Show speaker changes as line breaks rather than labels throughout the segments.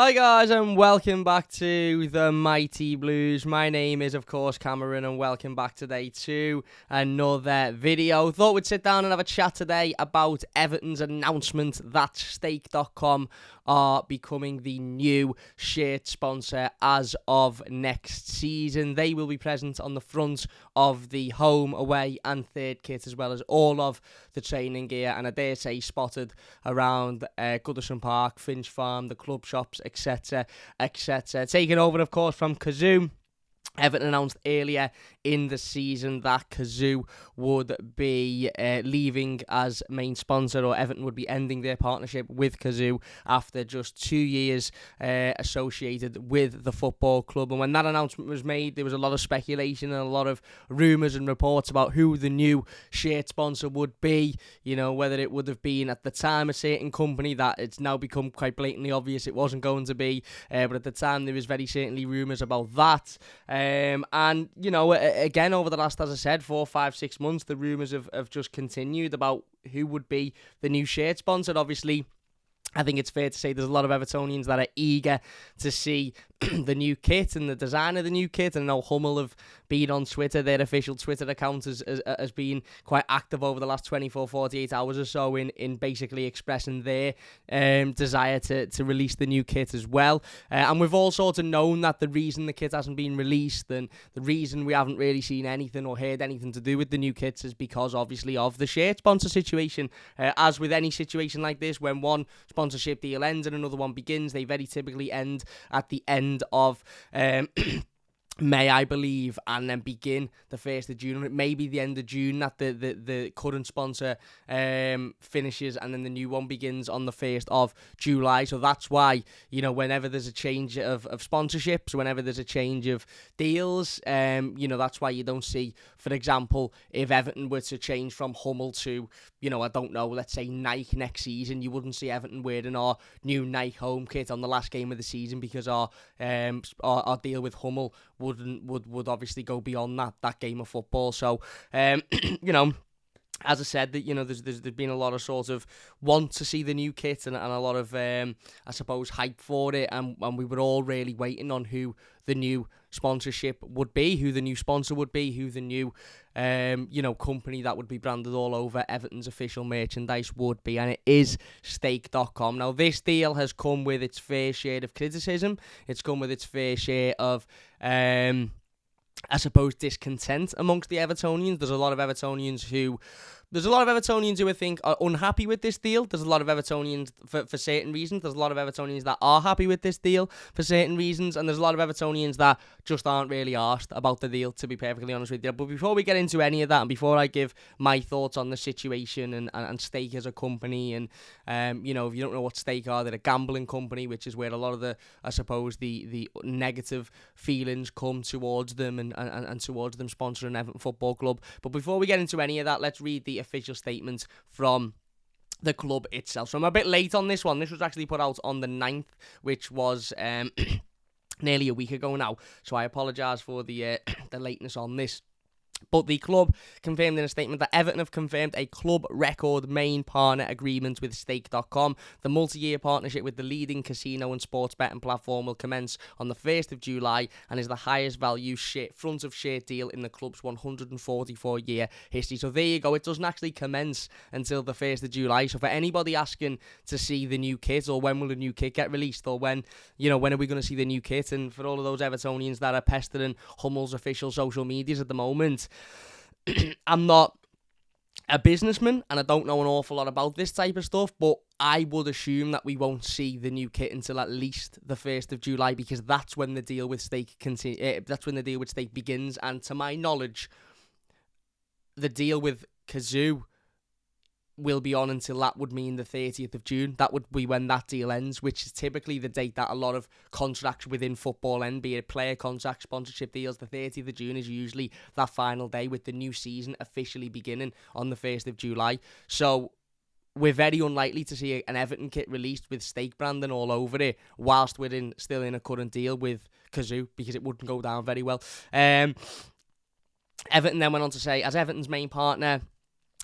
Hi guys and welcome back to the Mighty Blues. My name is of course Cameron and welcome back today to another video. Thought we'd sit down and have a chat today about Everton's announcement that Stake.com are becoming the new shirt sponsor as of next season. They will be present on the front of the home, away and third kit, as well as all of the training gear, and I dare say spotted around Goodison Park, Finch Farm, the club shops, etc, etc. Taken over of course from Kazoo. Everton announced earlier in the season that Kazoo would be leaving as main sponsor, or Everton would be ending their partnership with Kazoo after just 2 years associated with the football club. And when that announcement was made, there was a lot of speculation and a lot of rumours and reports about who the new shirt sponsor would be. You know, whether it would have been at the time a certain company that it's now become quite blatantly obvious it wasn't going to be. But at the time, there was very certainly rumours about that. And, you know, again, over the last, as I said, 4, 5, 6 months, the rumours have just continued about who would be the new shirt sponsor. Obviously, I think it's fair to say there's a lot of Evertonians that are eager to see the new kit and the design of the new kit. And I know Hummel have been on Twitter. Their official Twitter account has been quite active over the last 24, 48 hours or so in basically expressing their desire to release the new kit as well. And we've all sort of known that the reason the kit hasn't been released and the reason we haven't really seen anything or heard anything to do with the new kits is because obviously of the shirt sponsor situation. As with any situation like this, when one sponsorship deal ends and another one begins, they very typically end at the end of May, I believe, and then begin the 1st of June. It may be the end of June that the current sponsor finishes, and then the new one begins on the 1st of July. So that's why, you know, whenever there's a change of sponsorships, whenever there's a change of deals, you know, that's why you don't see, for example, if Everton were to change from Hummel to, you know, I don't know, let's say Nike next season, you wouldn't see Everton wearing our new Nike home kit on the last game of the season because our deal with Hummel would obviously go beyond that game of football. So, you know, as I said, that, you know, there's been a lot of sort of want to see the new kit and a lot of I suppose hype for it, and we were all really waiting on who the new sponsorship would be, who the new sponsor would be, who the new you know, company that would be branded all over Everton's official merchandise would be, and it is Stake.com. Now, this deal has come with its fair share of criticism. It's come with its fair share of I suppose discontent amongst the Evertonians. There's a lot of Evertonians who I think are unhappy with this deal. There's a lot of Evertonians for certain reasons. There's a lot of Evertonians that are happy with this deal for certain reasons. And there's a lot of Evertonians that just aren't really arsed about the deal, to be perfectly honest with you. But before we get into any of that, and before I give my thoughts on the situation and Stake as a company, and, you know, if you don't know what Stake are, they're a gambling company, which is where a lot of the, I suppose, the negative feelings come towards them and towards them sponsoring Everton Football Club. But before we get into any of that, let's read the official statement from the club itself. So I'm a bit late on this one. This was actually put out on the 9th, which was nearly a week ago now. So I apologise for the lateness on this. But the club confirmed in a statement that Everton have confirmed a club record main partner agreement with Stake.com. The multi-year partnership with the leading casino and sports betting platform will commence on the 1st of July and is the highest value front of shirt deal in the club's 144-year history. So there you go. It doesn't actually commence until the 1st of July. So for anybody asking to see the new kit, or when will the new kit get released, or when, you know, when are we going to see the new kit, and for all of those Evertonians that are pestering Hummel's official social medias at the moment, I'm not a businessman and I don't know an awful lot about this type of stuff, but I would assume that we won't see the new kit until at least the 1st of July, because that's when the deal with Stake begins. And to my knowledge, the deal with Kazoo will be on until, that would mean, the 30th of June. That would be when that deal ends, which is typically the date that a lot of contracts within football end, be it player contracts, sponsorship deals. The 30th of June is usually that final day, with the new season officially beginning on the 1st of July. So we're very unlikely to see an Everton kit released with Stake branding all over it whilst we're still in a current deal with Kazoo, because it wouldn't go down very well. Everton then went on to say, as Everton's main partner,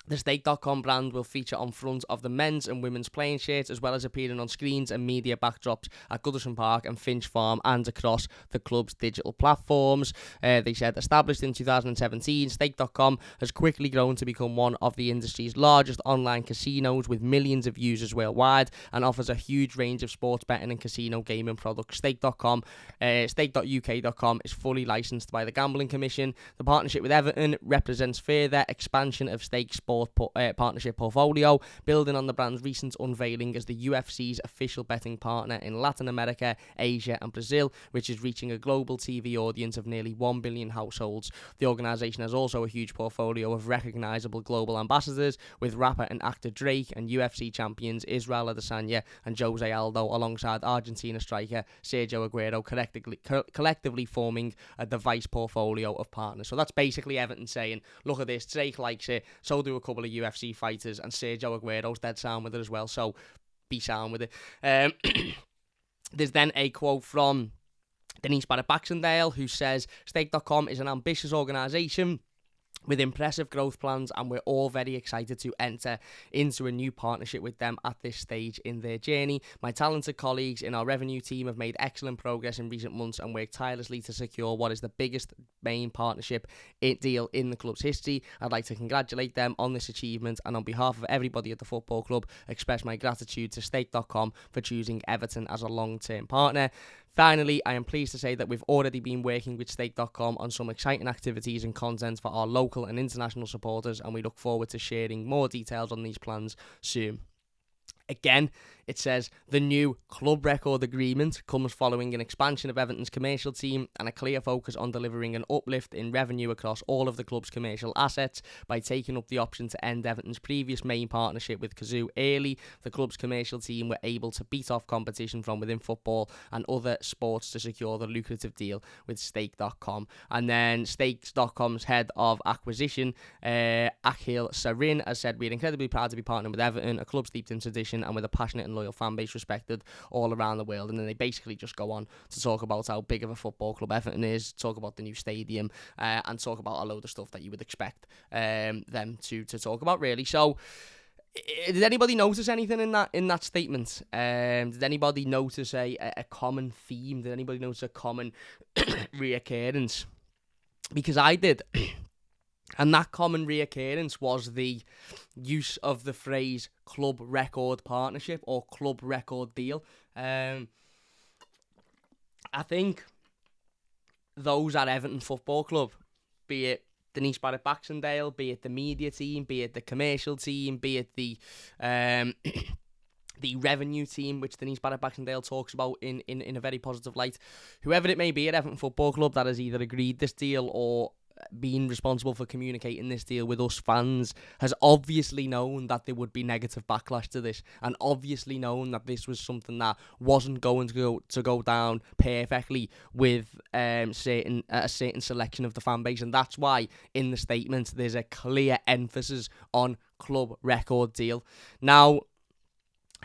The Stake.com brand will feature on front of the men's and women's playing shirts, as well as appearing on screens and media backdrops at Goodison Park and Finch Farm and across the club's digital platforms. They said, established in 2017, Stake.com has quickly grown to become one of the industry's largest online casinos with millions of users worldwide, and offers a huge range of sports betting and casino gaming products. Stake.com, Stake.uk.com is fully licensed by the Gambling Commission. The partnership with Everton represents further expansion of Stake's partnership portfolio, building on the brand's recent unveiling as the UFC's official betting partner in Latin America, Asia and Brazil, which is reaching a global TV audience of nearly 1 billion households. The organisation has also a huge portfolio of recognisable global ambassadors, with rapper and actor Drake and UFC champions Israel Adesanya and Jose Aldo, alongside Argentina striker Sergio Aguero, collectively forming a diverse portfolio of partners. So that's basically Everton saying, look at this, Drake likes it, so do a couple of UFC fighters, and Sergio Aguero's dead sound with it as well, so be sound with it. There's then a quote from Denise Barrett-Baxendale, who says, Stake.com is an ambitious organisation with impressive growth plans, and we're all very excited to enter into a new partnership with them at this stage in their journey. My talented colleagues in our revenue team have made excellent progress in recent months and worked tirelessly to secure what is the biggest main partnership deal in the club's history. I'd like to congratulate them on this achievement, and on behalf of everybody at the football club, express my gratitude to Stake.com for choosing Everton as a long-term partner. Finally, I am pleased to say that we've already been working with Stake.com on some exciting activities and content for our local and international supporters, and we look forward to sharing more details on these plans soon. Again, it says the new club record agreement comes following an expansion of Everton's commercial team and a clear focus on delivering an uplift in revenue across all of the club's commercial assets. By taking up the option to end Everton's previous main partnership with Kazoo early, the club's commercial team were able to beat off competition from within football and other sports to secure the lucrative deal with Stake.com. And then Stake.com's head of acquisition, Akhil Sarin, has said, we're incredibly proud to be partnering with Everton, a club steeped in tradition and with a passionate and loyal fan base respected all around the world. And then they basically just go on to talk about how big of a football club Everton is, talk about the new stadium, and talk about a load of stuff that you would expect them to talk about, really. So, did anybody notice anything in that statement? Did anybody notice a common theme? Did anybody notice a common reoccurrence? Because I did. And that common reoccurrence was the use of the phrase club record partnership or club record deal. I think those at Everton Football Club, be it Denise Barrett-Baxendale, be it the media team, be it the commercial team, be it the the revenue team, which Denise Barrett-Baxendale talks about in a very positive light, whoever it may be at Everton Football Club that has either agreed this deal or being responsible for communicating this deal with us fans, has obviously known that there would be negative backlash to this, and obviously known that this was something that wasn't going to go down perfectly with a certain selection of the fan base. And that's why in the statement there's a clear emphasis on club record deal. Now,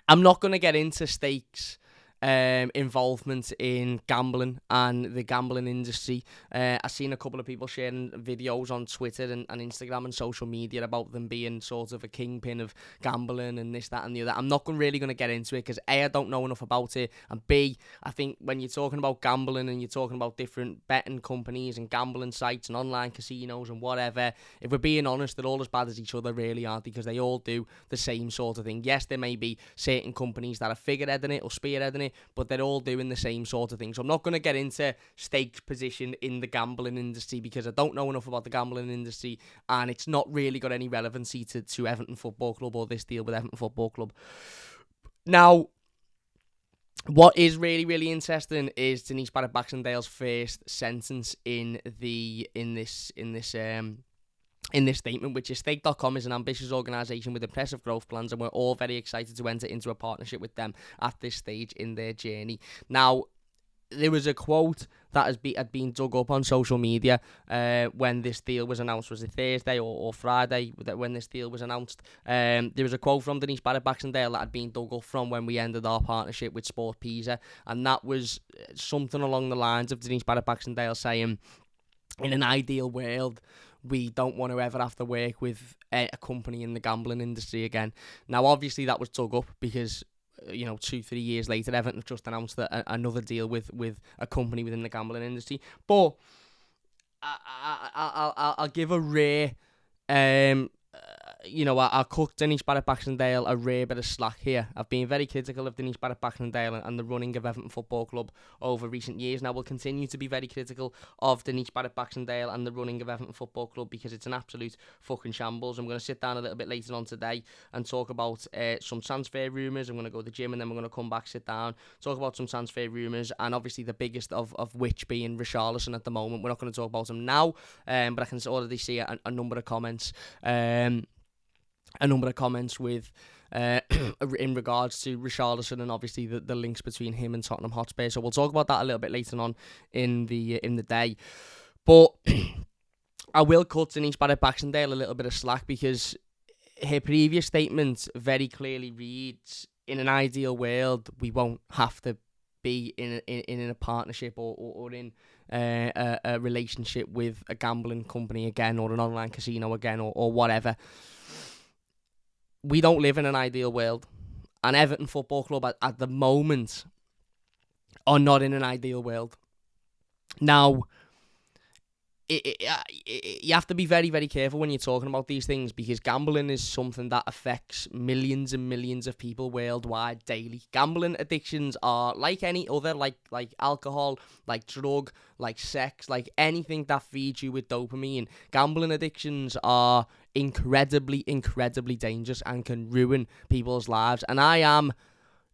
I'm not going to get into Stakes involvement in gambling and the gambling industry. I've seen a couple of people sharing videos on Twitter and Instagram and social media about them being sort of a kingpin of gambling and this, that and the other. I'm not really going to get into it because A, I don't know enough about it, and B, I think when you're talking about gambling and you're talking about different betting companies and gambling sites and online casinos and whatever, if we're being honest, they're all as bad as each other, really, aren't they? Because they all do the same sort of thing. Yes, there may be certain companies that are figureheading it or spearheading it, but they're all doing the same sort of thing. So I'm not going to get into Stake's position in the gambling industry because I don't know enough about the gambling industry, and it's not really got any relevancy to Everton Football Club or this deal with Everton Football Club. Now, what is really, really interesting is Denise Barrett-Baxendale's first sentence in this statement, which is Stake.com is an ambitious organisation with impressive growth plans, and we're all very excited to enter into a partnership with them at this stage in their journey. Now, there was a quote that had been dug up on social media when this deal was announced. Was it Thursday or Friday when this deal was announced? There was a quote from Denise Barrett-Baxendale that had been dug up from when we ended our partnership with Sport Pisa, and that was something along the lines of Denise Barrett-Baxendale saying, in an ideal world, we don't want to ever have to work with a company in the gambling industry again. Now, obviously, that was dug up because 2-3 years later, Everton have just announced another deal with a company within the gambling industry. But I'll give a rare, I'll cut Dennis Barrett-Baxendale a rare bit of slack here. I've been very critical of Dennis Barrett-Baxendale and the running of Everton Football Club over recent years. Now, we'll continue to be very critical of Dennis Barrett-Baxendale and the running of Everton Football Club because it's an absolute fucking shambles. I'm going to sit down a little bit later on today and talk about some transfer rumours. I'm going to go to the gym and then we're going to come back, sit down, talk about some transfer rumours, and obviously the biggest of which being Richarlison at the moment. We're not going to talk about him now, but I can already see a number of comments. With in regards to Richarlison and obviously the links between him and Tottenham Hotspur. So we'll talk about that a little bit later on in the day. But I will cut Denise Barrett-Baxendale a little bit of slack because her previous statement very clearly reads, in an ideal world, we won't have to be in a partnership or in a relationship with a gambling company again or an online casino again or whatever. We don't live in an ideal world. And Everton Football Club at the moment are not in an ideal world. Now, you have to be very, very careful when you're talking about these things because gambling is something that affects millions and millions of people worldwide daily. Gambling addictions are like any other, like alcohol, like drug, like sex, like anything that feeds you with dopamine. Gambling addictions are incredibly, incredibly dangerous and can ruin people's lives. And I am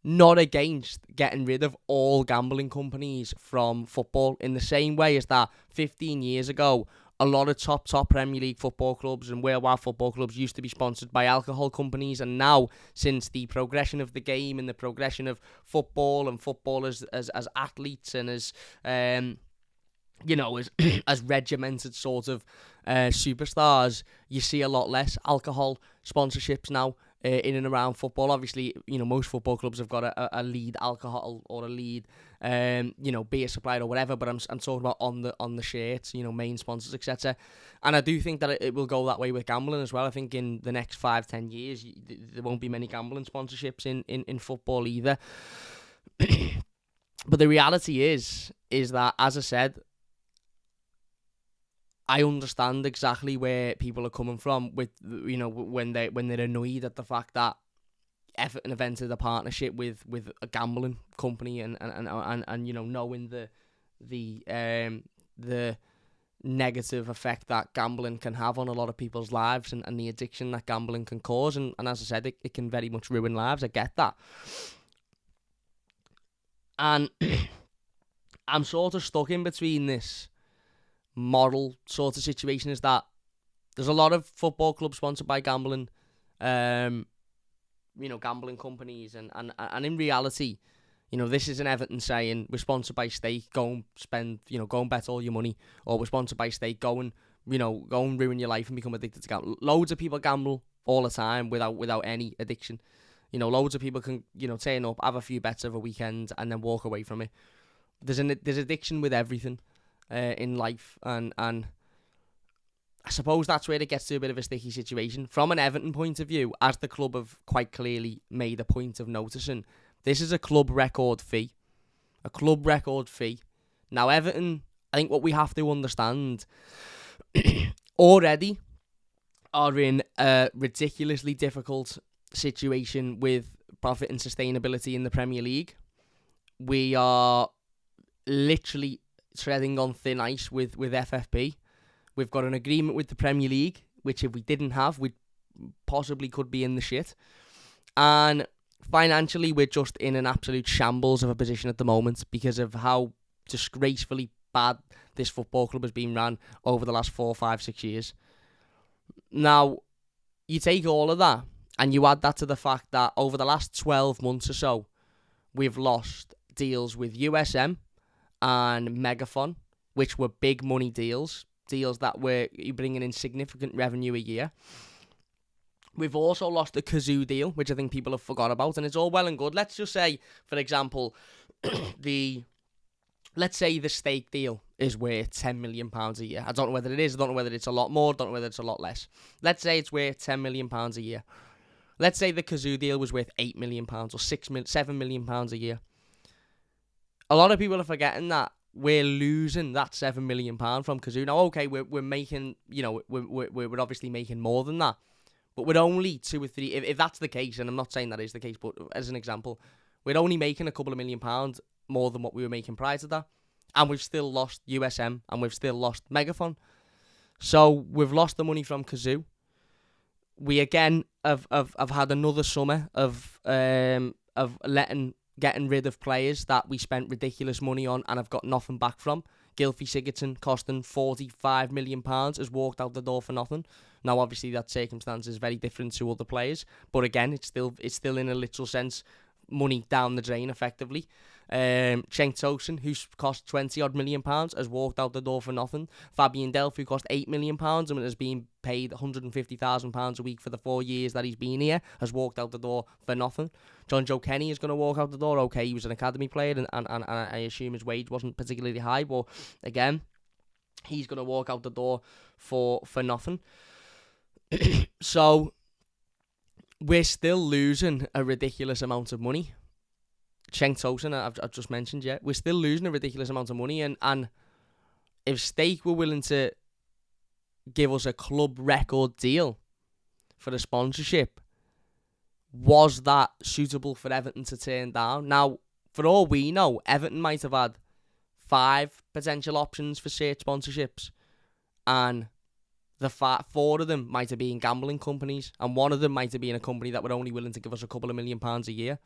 not against getting rid of all gambling companies from football in the same way as that 15 years ago, a lot of top Premier League football clubs and worldwide football clubs used to be sponsored by alcohol companies. And now, since the progression of the game and the progression of football and footballers as athletes and as as regimented sort of superstars, you see a lot less alcohol sponsorships now in and around football. Obviously, most football clubs have got a lead alcohol or a lead, beer supplier or whatever. But I'm talking about on the shirts, main sponsors, etc. And I do think that it will go that way with gambling as well. I think in the next 5-10 years, there won't be many gambling sponsorships in football either. But the reality is that, as I said, I understand exactly where people are coming from with, when they're annoyed at the fact that Everton have entered a partnership with a gambling company and knowing the negative effect that gambling can have on a lot of people's lives and the addiction that gambling can cause. And as I said, it can very much ruin lives. I get that. And I'm sort of stuck in between this moral sort of situation, is that there's a lot of football clubs sponsored by gambling gambling companies and in reality, this is an Everton saying we're sponsored by Stake, go and spend, go and bet all your money, or we're sponsored by Stake, go and ruin your life and become addicted to gambling. Loads of people gamble all the time without any addiction. Loads of people can turn up, have a few bets over a weekend and then walk away from it. There's addiction with everything in life, and I suppose that's where it gets to a bit of a sticky situation. From an Everton point of view, as the club have quite clearly made a point of noticing, this is a club record fee. A club record fee. Now, Everton, I think what we have to understand, already are in a ridiculously difficult situation with profit and sustainability in the Premier League. We are literally treading on thin ice with FFP. We've got an agreement with the Premier League, which if we didn't have, we possibly could be in the shit. And financially, we're just in an absolute shambles of a position at the moment because of how disgracefully bad this football club has been run over the last 4, 5, 6 years. Now, you take all of that and you add that to the fact that over the last 12 months or so, we've lost deals with USM and Megaphone, which were big money deals that were bringing in significant revenue a year. We've also lost the Kazoo deal, which I think people have forgot about, and it's all well and good. Let's just say, for example, the let's say the stake deal is worth £10 million a year. I don't know whether it is. I don't know whether it's a lot more. I don't know whether it's a lot less. Let's say it's worth £10 million a year. Let's say the Kazoo deal was worth £8 million or £7 million a year. A lot of people are forgetting that we're losing that £7 million from Kazoo. Now, okay, we're making, we're obviously making more than that, but we're only 2 or 3. If that's the case, and I'm not saying that is the case, but as an example, we're only making a couple of £1 million more than what we were making prior to that, and we've still lost USM and we've still lost Megaphone. So we've lost the money from Kazoo. We again have had another summer of getting rid of players that we spent ridiculous money on and have got nothing back from. Gylfi Sigurdsson, costing £45 million, has walked out the door for nothing. Now, obviously, that circumstance is very different to other players, but again, it's still in a literal sense money down the drain, effectively. Cenk Tosun, who's cost £20 million, has walked out the door for nothing. Fabian Delph, who cost £8 million and has been paid £150,000 a week for the 4 years that he's been here, has walked out the door for nothing. John Joe Kenny is going to walk out the door. Okay, he was an academy player, and I assume his wage wasn't particularly high, but again, he's going to walk out the door for nothing. So we're still losing a ridiculous amount of money. Cenk Tosun, I've just mentioned, yeah. We're still losing a ridiculous amount of money, and if Stake were willing to give us a club record deal for the sponsorship, was that suitable for Everton to turn down? Now, for all we know, Everton might have had 5 potential options for search sponsorships, and the 4 of them might have been gambling companies, and one of them might have been a company that were only willing to give us a couple of £1 million a year.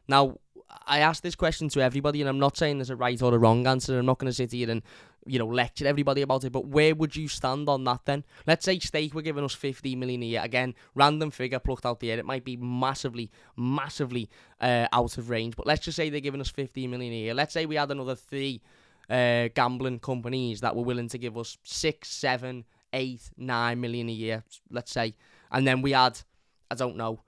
Now, I asked this question to everybody, and I'm not saying there's a right or a wrong answer. I'm not going to sit here and, lecture everybody about it, but where would you stand on that then? Let's say Stake were giving us £15 million a year. Again, random figure plucked out the air. It might be massively out of range, but let's just say they're giving us £15 million a year. Let's say we had another 3 gambling companies that were willing to give us 6, 7, 8, 9 million a year, let's say, and then we had, I don't know,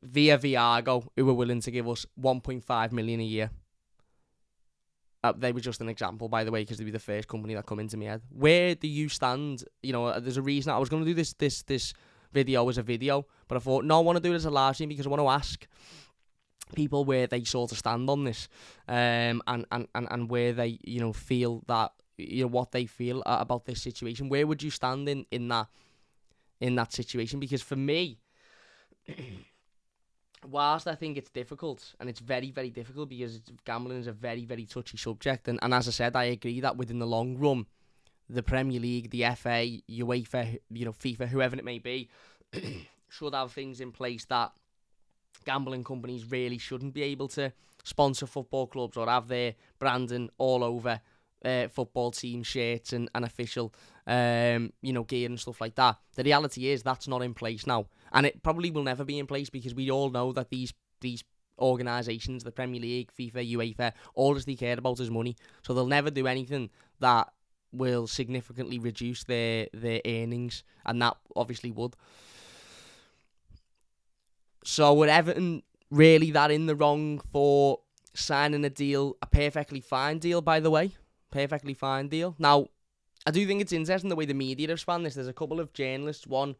Via Viago, who were willing to give us 1.5 million a year. They were just an example, by the way, because they'd be the first company that come into my head. Where do you stand? There's a reason I was going to do this video as a video, but I thought, no, I want to do it as a live stream because I want to ask people where they sort of stand on this, and where they, feel that, what they feel about this situation. Where would you stand in that situation? Because for me, whilst I think it's difficult, and it's very, very difficult because gambling is a very, very touchy subject, and as I said, I agree that within the long run, the Premier League, the FA, UEFA, FIFA, whoever it may be, should have things in place that gambling companies really shouldn't be able to sponsor football clubs or have their branding all over football team shirts and official gear and stuff like that. The reality is that's not in place now, and it probably will never be in place because we all know that these organisations, the Premier League, FIFA, UEFA, all they care about is money, so they'll never do anything that will significantly reduce their earnings, and that obviously would. So with Everton really that in the wrong for signing a deal, a perfectly fine deal, by the way. Perfectly fine deal. Now, I do think it's interesting the way the media have spun this. There's a couple of journalists, one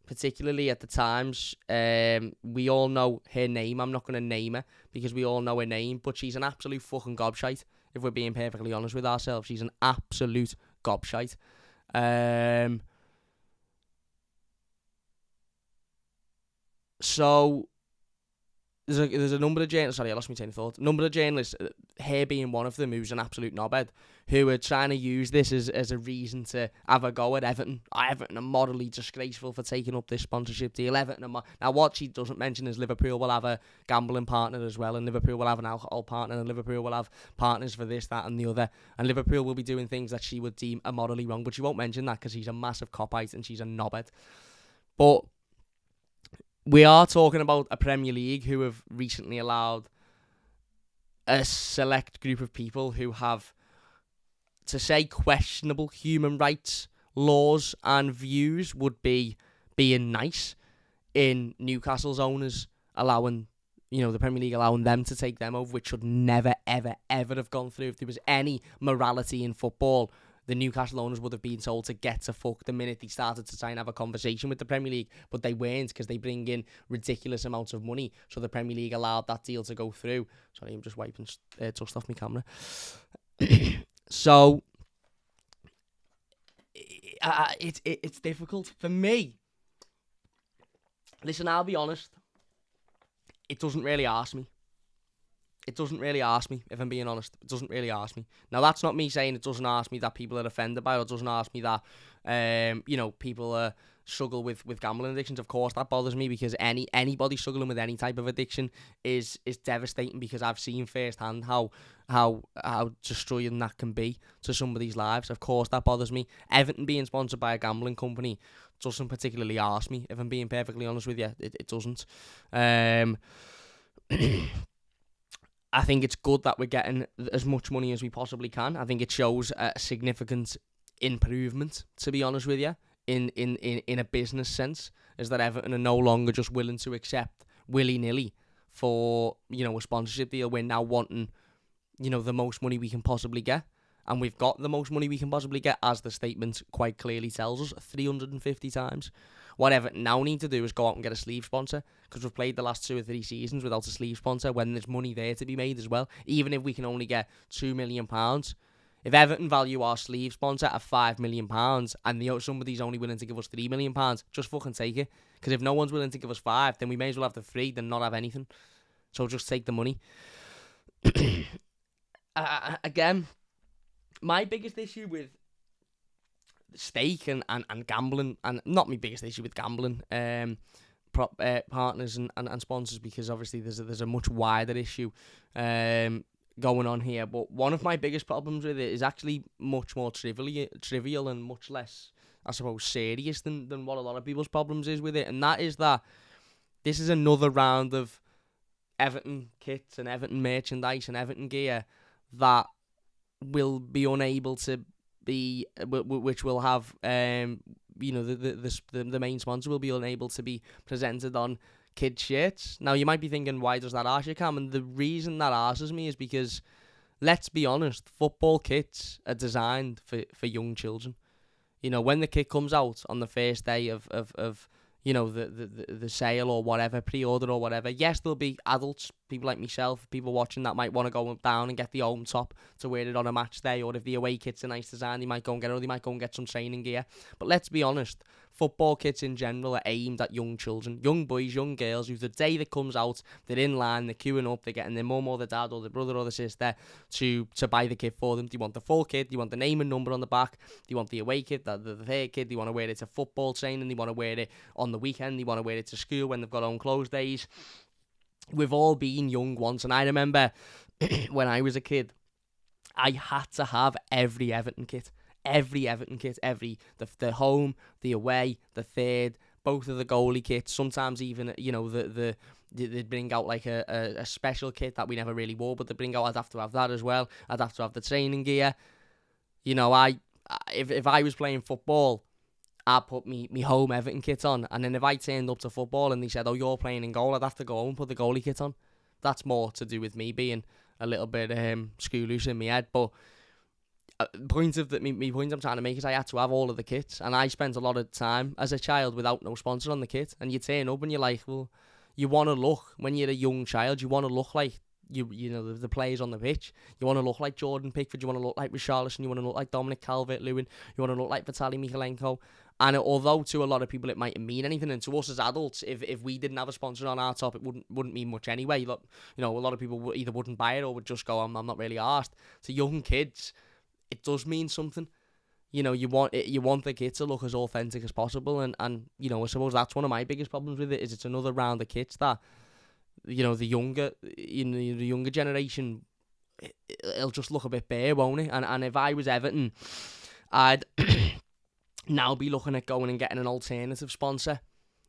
particularly at the Times. We all know her name. I'm not going to name her because we all know her name, but she's an absolute fucking gobshite, if we're being perfectly honest with ourselves. She's an absolute gobshite. So there's a number of journalists, sorry, I lost my train of thought. Number of journalists, her being one of them, who's an absolute knobhead, who are trying to use this as a reason to have a go at Everton. Everton are morally disgraceful for taking up this sponsorship deal. Now, what she doesn't mention is Liverpool will have a gambling partner as well, and Liverpool will have an alcohol partner, and Liverpool will have partners for this, that, and the other, and Liverpool will be doing things that she would deem immorally wrong, but she won't mention that because she's a massive copite and she's a knobhead. But we are talking about a Premier League who have recently allowed a select group of people who have, to say questionable human rights laws and views would be being nice, in Newcastle's owners allowing the Premier League allowing them to take them over, which should never, ever, ever have gone through. If there was any morality in football, the Newcastle owners would have been told to get to fuck the minute they started to try and have a conversation with the Premier League, but they weren't, because they bring in ridiculous amounts of money, so the Premier League allowed that deal to go through. Sorry, I'm just wiping dust off my camera. So, it's difficult for me. Listen, I'll be honest. It doesn't really arse me. It doesn't really arse me, if I'm being honest. It doesn't really arse me. Now, that's not me saying it doesn't arse me that people are offended by it, or it doesn't arse me that, people struggle with gambling addictions. Of course, that bothers me, because anybody struggling with any type of addiction is devastating, because I've seen firsthand how destroying that can be to somebody's lives. Of course, that bothers me. Everton being sponsored by a gambling company doesn't particularly arse me, if I'm being perfectly honest with you. It doesn't. I think it's good that we're getting as much money as we possibly can. I think it shows a significant improvement, to be honest with you, in a business sense, is that Everton are no longer just willing to accept willy-nilly for, a sponsorship deal. We're now wanting, the most money we can possibly get. And we've got the most money we can possibly get, as the statement quite clearly tells us, 350 times. What Everton now need to do is go out and get a sleeve sponsor, because we've played the last 2 or 3 seasons without a sleeve sponsor, when there's money there to be made as well. Even if we can only get £2 million, if Everton value our sleeve sponsor at £5 million, and somebody's only willing to give us £3 million, just fucking take it. Because if no one's willing to give us 5, then we may as well have the 3 than not have anything. So just take the money. Again, my biggest issue with stake and gambling, and not my biggest issue with gambling partners and sponsors, because obviously there's a much wider issue going on here. But one of my biggest problems with it is actually much more trivial and much less, I suppose, serious than what a lot of people's problems is with it, and that is that this is another round of Everton kits and Everton merchandise and Everton gear that will be unable to be, which will have, the main sponsor will be unable to be presented on kids' shirts. Now, you might be thinking, why does that arse you, Cam? And the reason that arses me is because, let's be honest, football kits are designed for young children. When the kit comes out on the first day of the sale or whatever, pre-order or whatever, yes, there'll be adults, people like myself, people watching that might want to go down and get the home top to wear it on a match day, or if the away kit's a nice design, they might go and get it, or they might go and get some training gear. But let's be honest, football kits in general are aimed at young children, young boys, young girls, who the day that comes out, they're in line, they're queuing up, they're getting their mum or their dad or their brother or their sister to buy the kit for them. They want the full kit, they want the name and number on the back, they want the away kit, the third kit, they want to wear it to football training, they want to wear it on the weekend, they want to wear it to school when they've got home close days. We've all been young once, and I remember when I was a kid, I had to have every Everton kit. The home, the away, the third, both of the goalie kits. Sometimes even, they'd bring out like a special kit that we never really wore, but they bring out, I'd have to have that as well. I'd have to have the training gear. If I was playing football, I'd put me home Everton kit on, and then if I turned up to football and they said, oh, you're playing in goal, I'd have to go home and put the goalie kit on. That's more to do with me being a little bit screw loose in my head, but point I'm trying to make is I had to have all of the kits, and I spent a lot of time as a child without no sponsor on the kit, and you turn up and you're like, well, you want to look, when you're a young child, you want to look like the players on the pitch. You want to look like Jordan Pickford, you want to look like Richarlison, you want to look like Dominic Calvert-Lewin, you want to look like Vitaly Mykolenko. And although to a lot of people it mightn't mean anything, and to us as adults, if we didn't have a sponsor on our top, it wouldn't mean much anyway. Look, a lot of people either wouldn't buy it or would just go, I'm not really arsed. To young kids, it does mean something. You want the kit to look as authentic as possible, and I suppose that's one of my biggest problems with it, is it's another round of kits that, the younger generation, it'll just look a bit bare, won't it? And if I was Everton, I'd now be looking at going and getting an alternative sponsor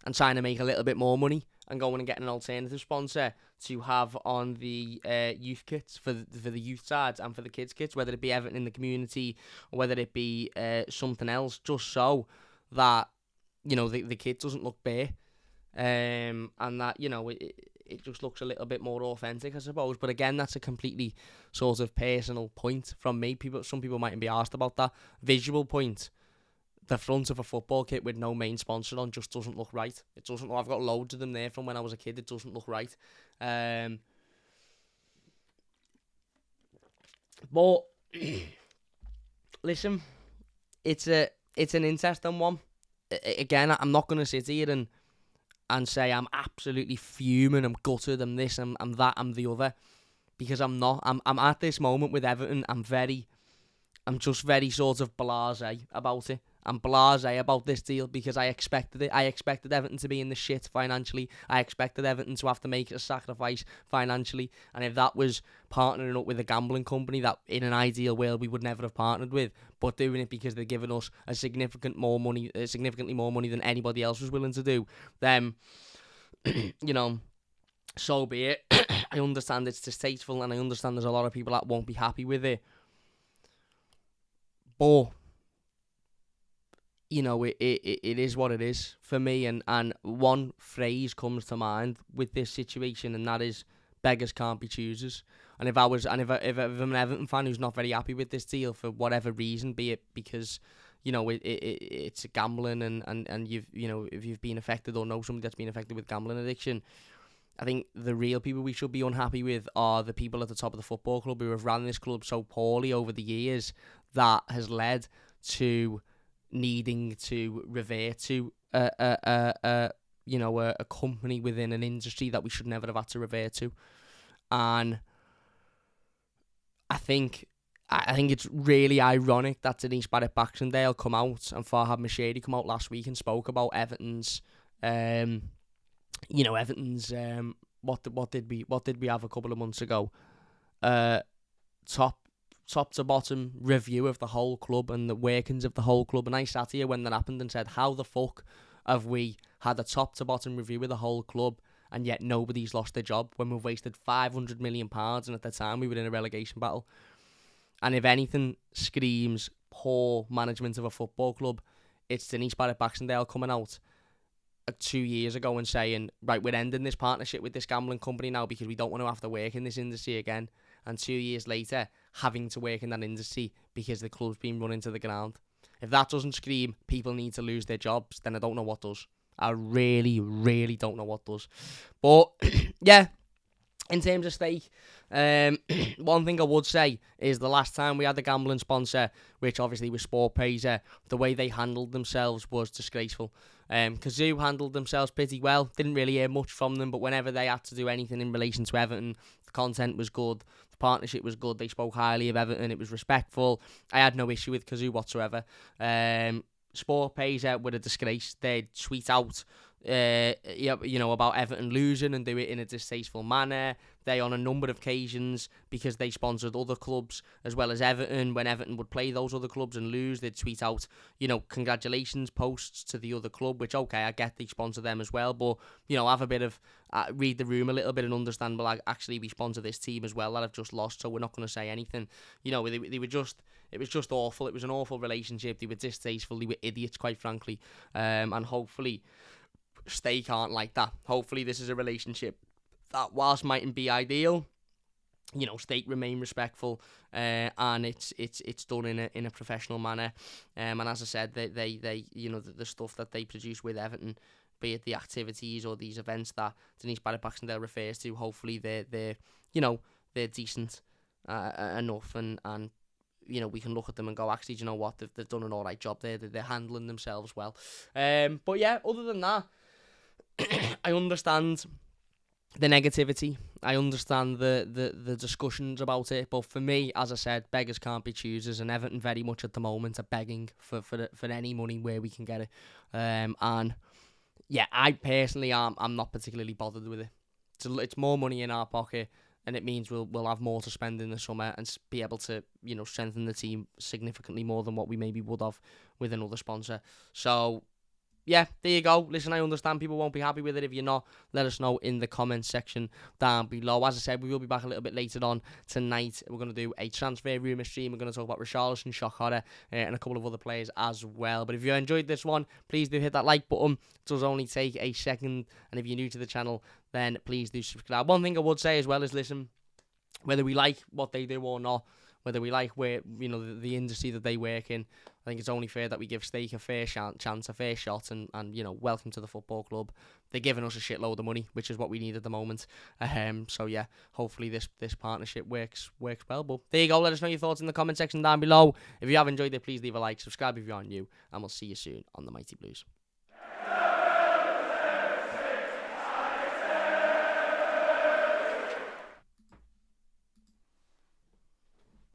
and trying to make a little bit more money, and going and getting an alternative sponsor to have on the youth kits for the youth sides and for the kids kits, whether it be Everton in the community or whether it be something else, just so that the kit doesn't look bare, and that it just looks a little bit more authentic, I suppose. But again, that's a completely sort of personal point from me. Some people mightn't be asked about that. Visual point. The front of a football kit with no main sponsor on just doesn't look right. It doesn't. I've got loads of them there from when I was a kid. It doesn't look right. But listen, it's an interesting one. Again, I'm not going to sit here and say I'm absolutely fuming, I'm gutted, I'm this, I'm that, I'm the other, because I'm not. I'm at this moment with Everton. I'm just very sort of blasé about it. I'm blasé about this deal because I expected it. I expected Everton to be in the shit financially. I expected Everton to have to make a sacrifice financially. And if that was partnering up with a gambling company that in an ideal world we would never have partnered with, but doing it because they're giving us significantly more money than anybody else was willing to do, then, so be it. I understand it's distasteful, and I understand there's a lot of people that won't be happy with it. But it is what it is for me, and one phrase comes to mind with this situation, and that is beggars can't be choosers. And if I'm an Everton fan who's not very happy with this deal for whatever reason, be it because it's gambling and if you've been affected or know somebody that's been affected with gambling addiction, I think the real people we should be unhappy with are the people at the top of the football club who have ran this club so poorly over the years that has led to needing to revert to a company within an industry that we should never have had to revert to. And I think it's really ironic that Denise Barrett-Baxendale come out and Farhad Mashiri come out last week and spoke about Everton's what did we have a couple of months ago? Top to bottom review of the whole club and the workings of the whole club. And I sat here when that happened and said, how the fuck have we had a top to bottom review of the whole club and yet nobody's lost their job when we've wasted £500 million and at the time we were in a relegation battle? And if anything screams poor management of a football club, it's Denise Barrett-Baxendale coming out 2 years ago and saying, right, we're ending this partnership with this gambling company now because we don't want to have to work in this industry again. And 2 years later, having to work in that industry because the club's been run into the ground. If that doesn't scream people need to lose their jobs, then I don't know what does. I really, really don't know what does. But, yeah, in terms of stake, one thing I would say is the last time we had a gambling sponsor, which obviously was SportPesa, the way they handled themselves was disgraceful. Kazoo handled themselves pretty well. Didn't really hear much from them, but whenever they had to do anything in relation to Everton, the content was good, the partnership was good, they spoke highly of Everton, it was respectful. I had no issue with Kazoo whatsoever. SportPesa were a disgrace. They'd tweet out about Everton losing and do it in a distasteful manner. They, on a number of occasions, because they sponsored other clubs as well as Everton, when Everton would play those other clubs and lose, they'd tweet out, congratulations posts to the other club, which, okay, I get they sponsor them as well, but, have a bit of, read the room a little bit and understand, well, actually, we sponsor this team as well that have just lost, so we're not going to say anything. They were just, it was just awful. It was an awful relationship. They were distasteful. They were idiots, quite frankly. And hopefully, Stake aren't like that. Hopefully this is a relationship that, whilst mightn't be ideal, Stake remain respectful, and it's done in a professional manner. And as I said, they the stuff that they produce with Everton, be it the activities or these events that Denise Barrett-Baxendale refers to, hopefully they're decent enough, and we can look at them and go, actually, do you know what, they've done an all right job there. They're handling themselves well. But yeah, other than that, I understand the negativity. I understand the discussions about it. But for me, as I said, beggars can't be choosers, and Everton very much at the moment are begging for any money where we can get it. And yeah, I personally I'm not particularly bothered with it. It's more money in our pocket, and it means we'll have more to spend in the summer and be able to strengthen the team significantly more than what we maybe would have with another sponsor. So yeah, there you go. Listen, I understand people won't be happy with it. If you're not, let us know in the comments section down below. As I said, we will be back a little bit later on tonight. We're going to do a transfer rumour stream. We're going to talk about Richarlison, Shock Horror, and a couple of other players as well. But if you enjoyed this one, please do hit that like button. It does only take a second. And if you're new to the channel, then please do subscribe. One thing I would say as well is, listen, whether we like what they do or not, whether we like where the industry that they work in, I think it's only fair that we give Steak a fair chance, a fair shot, and welcome to the football club. They're giving us a shitload of money, which is what we need at the moment. So yeah, hopefully this partnership works well. But there you go. Let us know your thoughts in the comment section down below. If you have enjoyed it, please leave a like, subscribe if you are new, and we'll see you soon on the Mighty Blues.